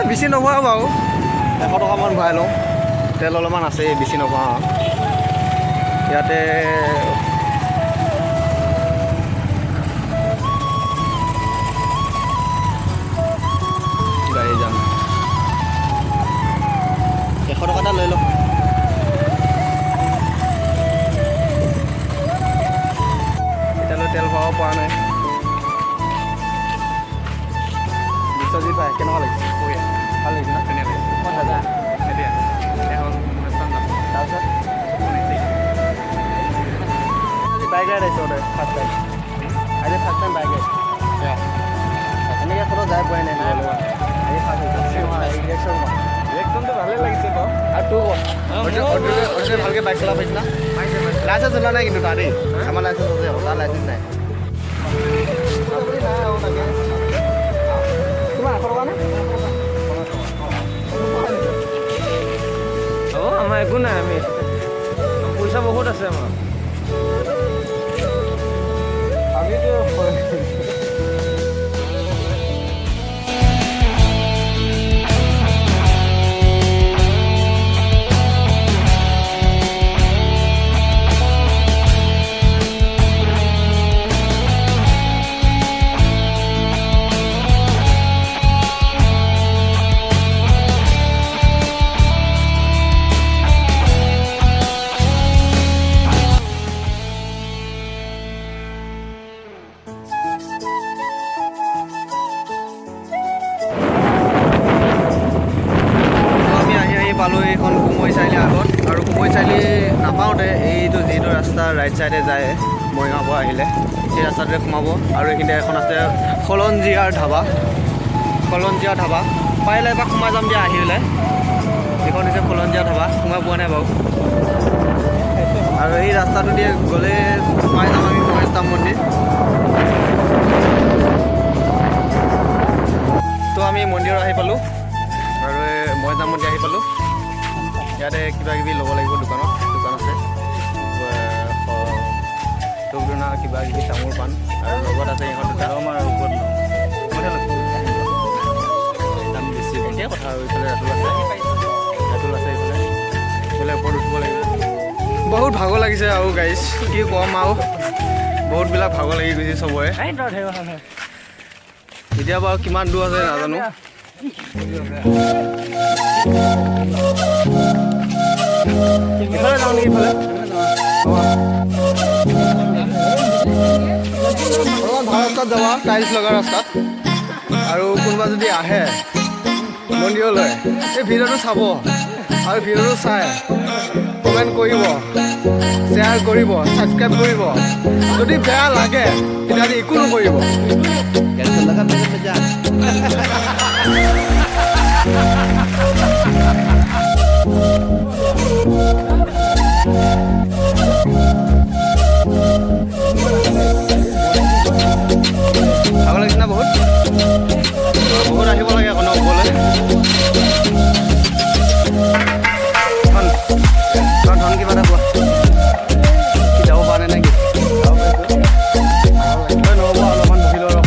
বেছি নভৰাও বাৰু 100 টকামান ভৰাই লওঁ তেল অলপমান আছে বেছি নভৰাও ইয়াতে গাড়ী যাম 100 টকা এটা লৈ লওঁ এতিয়ালৈ তেল ভৰাব পৰা নাই বিশ্বজিৎ ভাই কেনেকুৱা লাগিছে ভাল লাগিছে না ধুনীয়া লাগিছে ক'ত হাজাৰ এতিয়া এখন তাৰপিছত বাইক ৰাইড আহিছে ওদেৰ ফাৰ্স্ট টাইম আজি ফাৰ্স্ট টাইম বাইক ৰাইড এনেকৈ কোনো যাই পোৱাই নাই আজি ফাৰ্স্ট ইলেকশ্যন ইলেকশ্যনটো ভালেই লাগিছে তো আৰু তোৰ অৰ্জুনে ভালকৈ বাইক চলাব পাৰিছে না লাইচেঞ্চ ওলোৱা নাই কিন্তু তাৰে আমাৰ লাইচেঞ্চ আছে তাৰ লাইচেঞ্চ নাই তোমাৰ 100 টকা নে হ'ব আমাৰ একো নাই আমি পইচা বহুত আছে আমাৰ পালোঁ এইখন কুমৈ চাৰিআলি আগত আৰু কুমৈ চাৰিআলি নাপাওঁতে এইটো যিটো ৰাস্তা ৰাইট চাইডে যায় মৰিগাঁৱৰ পৰা আহিলে সেই ৰাস্তাটোতে সোমাব আৰু এইখিনিতে এখন আছে খলঞ্জিয়াৰ ধাবা পাৰিলে এবাৰ সোমাই যাম দিয়া আহি পেলাই এইখন হৈছে খলঞ্জিয়া ধাবা সোমাই পোৱা নাই বাৰু আৰু এই ৰাস্তাটো দিয়ে গ'লে পাই যাম আমি গণেশধাম মন্দিৰ তো আমি মন্দিৰত আহি পালোঁ আৰু গণেশধাম মন্দিৰ আহি পালোঁ ইয়াতে কিবা কিবি ল'ব লাগিব দোকান আছে ধূপ ধূনা কিবা কিবি তামোল পাণ আৰু লগত আছে ইহঁত দুটা আমাৰ ওপৰত দাম বেছি এতিয়াই কথা আৰু এইফালে ৰাতুল আছে এইফালে ওপৰত উঠিব লাগিব বহুত ভাগৰ লাগিছে আৰু গাইজ কি ক'ম আৰু বহুতবিলাক ভাগৰ লাগি গৈছে চবৰে এতিয়া বাৰু কিমান দূৰ আছে নাজানো ইফালে যাওঁ নেকি ইফালে অলপমান ভাল ৰাস্তাত যাবা টাইলছ লগা ৰাস্তাত আৰু কোনোবা যদি আহে মন্দিৰলৈ এই ভিডিঅ'টো চাব আৰু ভিডিঅ'টো চাই কমেণ্ট কৰিব শ্বেয়াৰ কৰিব ছাবস্ক্ৰাইব কৰিব যদি বেয়া লাগে তেতিয়াহ'লে একো নকৰিব ভাগ লাগিছে না বহুত আহিব লাগে আকৌ নগ'লে ধন কিবা এটা কোৱা কি যাব পৰা নাই নেকি নহ'ব অলপমান বহি লওঁ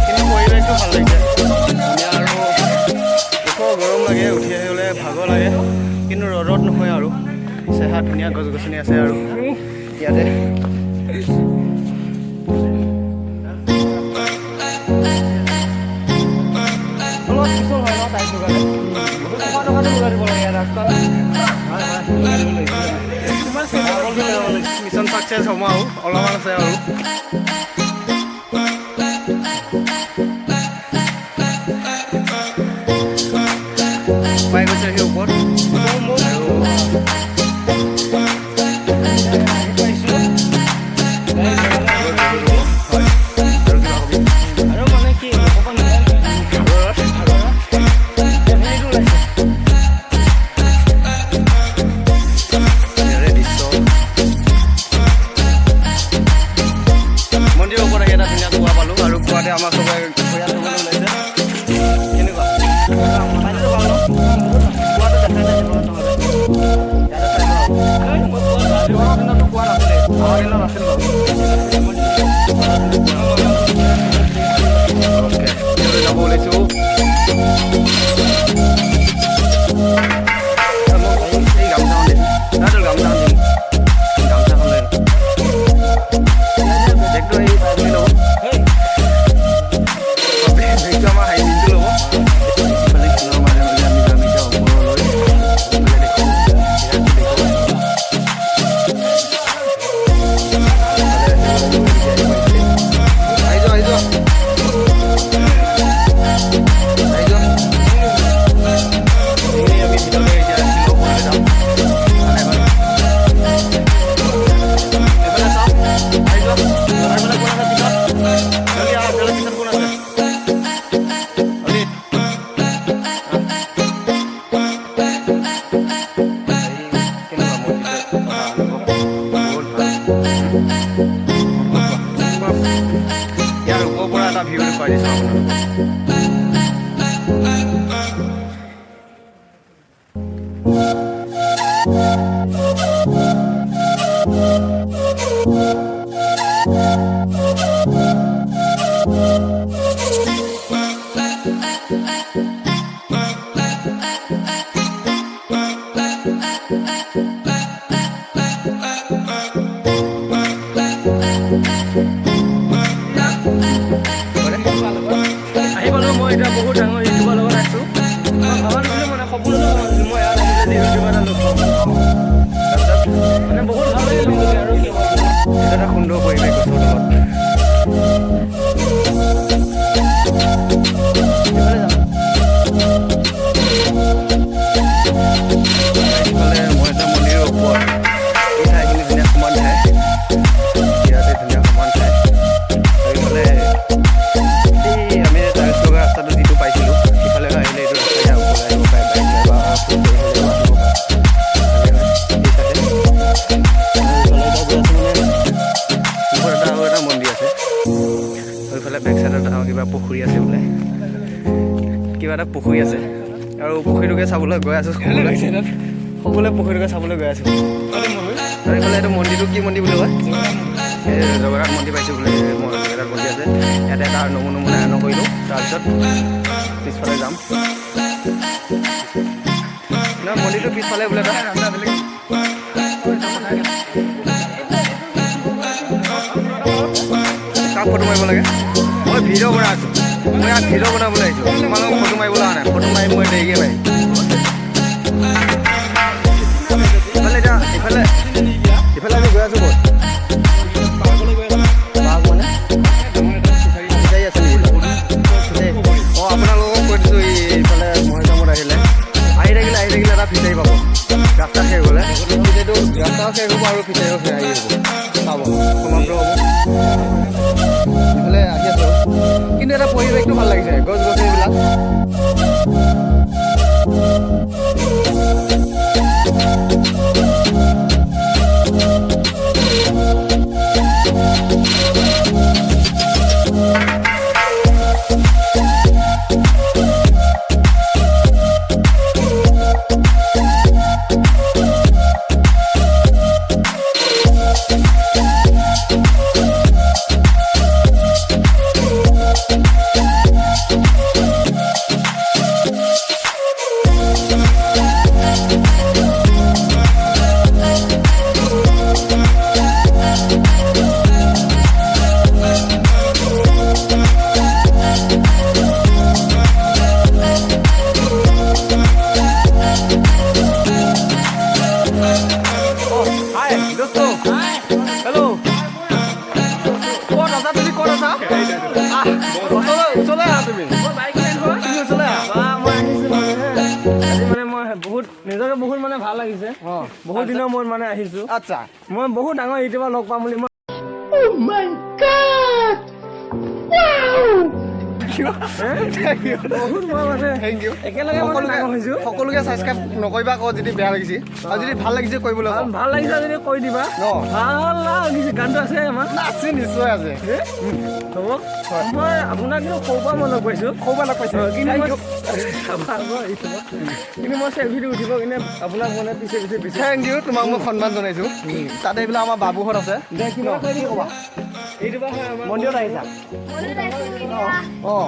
কিন্তু পৰিৱেশটো ভাল লাগিছে আৰু গৰম লাগে উঠি আহিবলৈ ভাগৰ লাগে কিন্তু ৰ'দত নহয় আৰু চেহা ধুনীয়া গছ গছনি আছে আৰু ইয়াতে মিছন চাকচেছ হ'ব আৰু অলপমান আছে আৰু পাই গৈছে সেই ওপৰত আমাৰ সবাই কেনেকুৱা কোৱা নাছিলে ভিউটো পাই দিছোঁ আপোনালোকক। আহি পালোঁ মই এতিয়া বহুত ডাঙৰ ইউটিউবাৰ লগত আহিছোঁ। মই ভবা নাছিলোঁ মানে সপোনতো ভবা নাছিলোঁ মই ইয়াত আহিলে যে ইউটিউবাৰ এটা লগ পাম। তাৰপিছত মানে বহুত ভাল লাগিল শুনিলে আৰু এইটো এটা সুন্দৰ পৰিৱেশ গছৰ তলত। এইফালে মই এটা মন্দিৰৰ ওপৰত এই ঠাইখিনি ধুনীয়া সমান ঠাই, ইয়াতে ধুনীয়া সমান ঠাই। এইফালে এই আমি টাইলছ লগা ৰাস্তাটো যিটো পাইছিলোঁ সিফালে আহিলে এইটো ৰাস্তা ইয়াৰ ওপৰলৈ আহিব পাৰে, বাইক লৈ বা খোজ কাঢ়ি হ'লেও আহিব পাৰে। ওপৰত এটা আৰু এটা মন্দিৰ আছে। সেইফালে বেক চাইডত কিবা পুখুৰী আছে বোলে, কিবা এটা পুখুৰী আছে আৰু পুখুৰীটোকে চাবলৈ গৈ আছোঁ। সকলোৱে পুখুৰীটোকে চাবলৈ গৈ আছোঁ। আৰু এইফালে এইটো মন্দিৰটো কি মন্দিৰ বুলি কয়? এই জগন্নাথ মন্দিৰ পাইছোঁ বোলে, জগন্নাথ মন্দিৰ আছে ইয়াতে। এটা নমুনা কৰিলোঁ, তাৰপিছত পিছফালে যাম। নহয়, মন্দিৰটো পিছফালে বোলে এটা কাক ফটো মাৰিব লাগে? মই ভিডিঅ' বনাই আছোঁ, মই ইয়াত ভিডিঅ' বনাবলৈ আহিছোঁ, তোমালোকক ফটো মাৰিবলৈ অহা নাই। ফটো মাৰি মই দেৰিকৈ মাৰিম। ইফালে এতিয়া ইফালে আমি গৈ আছোঁ ক'ত? বাঘ মানে ফিচাৰী আছে নেকি? অঁ, আপোনালোকক কৈ দিছোঁ এইফালে মহেশজামত আহিলে এটা ফিচাৰী পাব। ৰাস্তা শেষ হ'লে ফিচাৰীটো ৰাস্তাও শেষ হ'ব আৰু ফিচাৰীও শেষ আহি হ'ব, পাব সমাপ্ত হ'ব। ইফালে আহি আছোঁ, কিন্তু এটা পৰিৱেশটো ভাল লাগিছে, গছ গছনিবিলাক। নিজকে বহুত মানে ভাল লাগিছে, বহুত দিনৰ মূৰত মানে আহিছো। আচ্ছা, মই বহুত ডাঙৰ ইউটিউবাৰ লগ পাম বুলি মই সকলোকে ছাবস্ক্ৰাইব নকৰিবা আকৌ যদি বেয়া লাগিছে, আৰু যদি ভাল লাগিছে কৰিবলৈ ভাল লাগিছে যদি কৈ দিবা। ভাল লাগিছে গানটো আছে আমাৰ আছে, নিশ্চয় আছে। হ'ব, মই আপোনাক কিন্তু সৰুৰ পৰা মই লগ পাইছোঁ, কিন্তু মই চেল্ফিটো উঠিব কিন্তু আপোনাক মানে পিছে থেংক ইউ, তোমাক মই সন্মান জনাইছোঁ। তাতে এইবিলাক আমাৰ বাবুহঁত আছে। কি ক'বা? মন্দিৰত আহিছা? অঁ,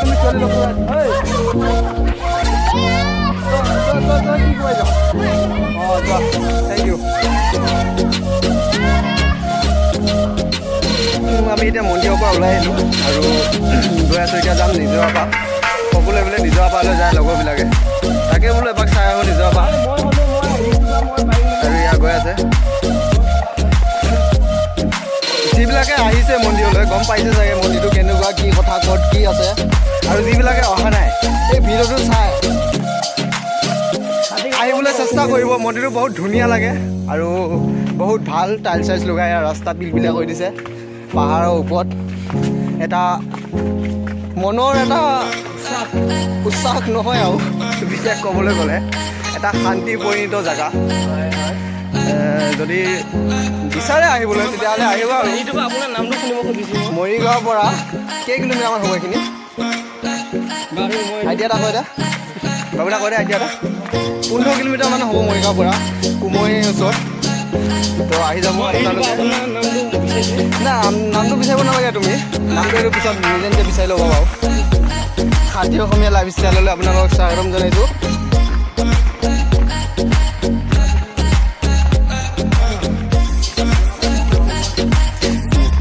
তুমি ছোৱালী লগ থেংক ইউ। আমি এতিয়া মন্দিৰৰ পৰা ওলাই আহিলোঁ আৰু গৈ আছোঁ এতিয়া যাম নিজৰা পাৰ। সকলোৱে বোলে নিজৰা পাৰলৈ যায় লগৰবিলাকে, তাকে বোলো এপাক চাই আহোঁ নিজৰা পাৰ। আৰু ইয়াত গৈ আছে যিবিলাকে আহিছে মন্দিৰলৈ গম পাইছে চাগে মন্দিৰটো কেনেকুৱা, কি কথা, ক'ত কি আছে। আৰু যিবিলাকে অহা নাই এই ভিডিঅ'টো চাই আহিবলৈ চেষ্টা কৰিব। মন্দিৰটো বহুত ধুনীয়া লাগে আৰু বহুত ভাল, টাইল চাইলছ লগাই ৰাস্তা পিলপিলা কৰি দিছে। পাহাৰৰ ওপৰত এটা মনৰ এটা উৎসাহ নহয় আৰু বিশেষ ক'বলৈ গ'লে এটা শান্তি পৰিণীত জেগা যদি বিচাৰে আহিবলৈ তেতিয়াহ'লে আহিব আৰু আপোনাৰ নামটো শুনিব খুজিছোঁ মৰিগাঁৱৰ পৰা কেই কিলোমিটাৰমান হ'ব এইখিনি আইডিয়া এটা কয় দে বাবুদা কয় দে আইডিয়া এটা 15 কিলোমিটাৰমান হ'ব মৰিগাঁৱৰ পৰা কুমৈৰ ওচৰত তো আহি যাব আপোনালোকে না নামটো বিচাৰিব নালাগে তুমি নামটো এইটো পিছত নিজে নিজে বিচাৰি ল'ব বাৰু খাতি অসমীয়া লাইফ ষ্টাইললৈ আপোনালোকক স্বাগতম জনাইছোঁ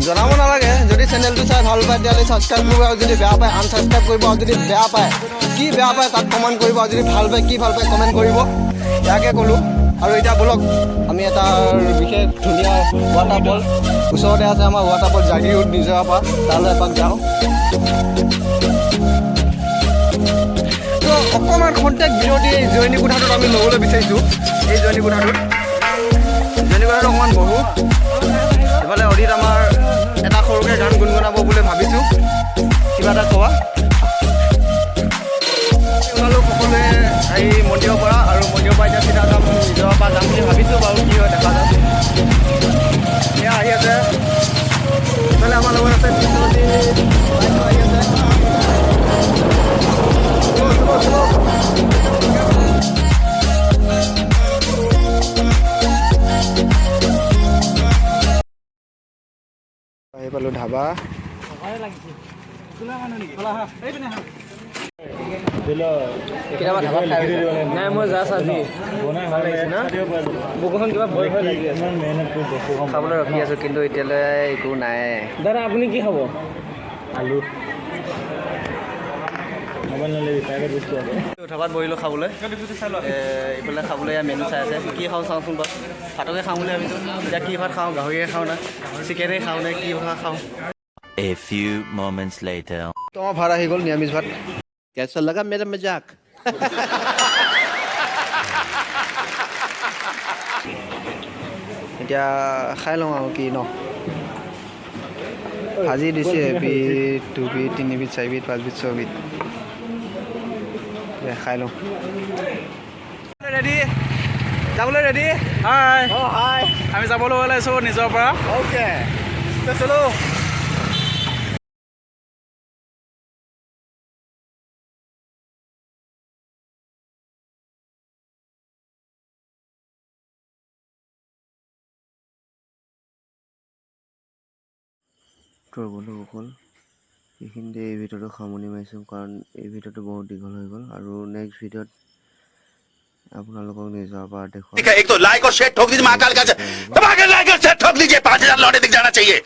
জনাব নালাগে যদি চেনেলটো চাই ভাল পায় তেতিয়াহ'লে ছাবস্ক্ৰাইব কৰিব আৰু যদি বেয়া পায় আনছাবস্ক্ৰাইব কৰিব আৰু যদি বেয়া পায় কি বেয়া পায় তাক কমেণ্ট কৰিব আৰু যদি ভাল পায় কি ভাল পায় কমেণ্ট কৰিব ইয়াকে ক'লোঁ আৰু এতিয়া ব'লক আমি এটা বিশেষ ধুনীয়া ৱাটাৰফল ওচৰতে আছে আমাৰ ৱাটাৰফল জাগিৰোড নিজৰা পৰা তালৈ এপাক যাওঁ তো অকণমান খন্তেক বিৰতি এই জয়নী কোঠাটোত আমি ল'বলৈ বিচাৰিছোঁ এই জয়নী কোঠাটোত অকণমান বহোঁ এইফালে অদিত আমাৰ এটা সৰুকৈ গান গুণগুণাব বুলি ভাবিছোঁ কিবা এটা ক'বা ওলালোঁ সকলোৱে আহি মন্দিৰৰ পৰা আৰু মন্দিৰৰ পৰা এতিয়া চিধা যাম নিজৰ পৰা যাম বুলি ভাবিছোঁ বাৰু কি হয় দেখা যাম এয়া আহি আছে এইফালে আমাৰ লগত আছে বিশ্বজ্যোতি আহি আছে আহি পালোঁ ধাবা কেতিয়াবা ধাবা খাই নাই মই যা চাবি বুকুখন কিবা ভয় ভয় লাগি আছে খাবলৈ ৰখি আছোঁ কিন্তু এতিয়ালৈ একো নাই দাদা আপুনি কি খাব আলু মোবাইল নল'বি প্ৰাইভেট বস্তু আছে ধাবাত বহিলোঁ খাবলৈ এইফালে খাবলৈ মেনু চাই আছে কি খাওঁ চাওঁচোন বাৰু ভাতকে খাওঁ বুলি ভাবিছোঁ এতিয়া কি ভাত খাওঁ গাহৰিয়ে খাওঁ নে চিকেনে খাওঁ নে কি ভাত খাওঁ A few moments later. তো আমাৰ ভাত আহি গ'ল নিৰামিষ ভাত कैसा लगा मेरा मजाक এতিয়া খাই লওঁ আৰু কি ন ভাজি দিছে এবিধ দুবিধ তিনিবিধ চাৰিবিধ পাঁচবিধ ছবিধ খাই লওঁ ৰেডি যাবলৈ ৰেডি হাই অঁ হাই আমি যাবলৈ ওলাইছোঁ নিজৰ পৰা অ'কে চলো তোৰ বন্ধুসকল এইখিনিতে এই ভিডিঅ'টো সামৰণি মাৰিছোঁ কাৰণ এই ভিডিঅ'টো বহুত দীঘল হৈ গ'ল আৰু নেক্সট ভিডিঅ'ত আপোনালোকক নিজৰ পৰা দেখুৱাম एक तो लाइक और शेयर ठोक दीजिए महाकाल का दबा के लाइक और शेयर ठोक दीजिए 5000 लौटे दिख जाना चाहिए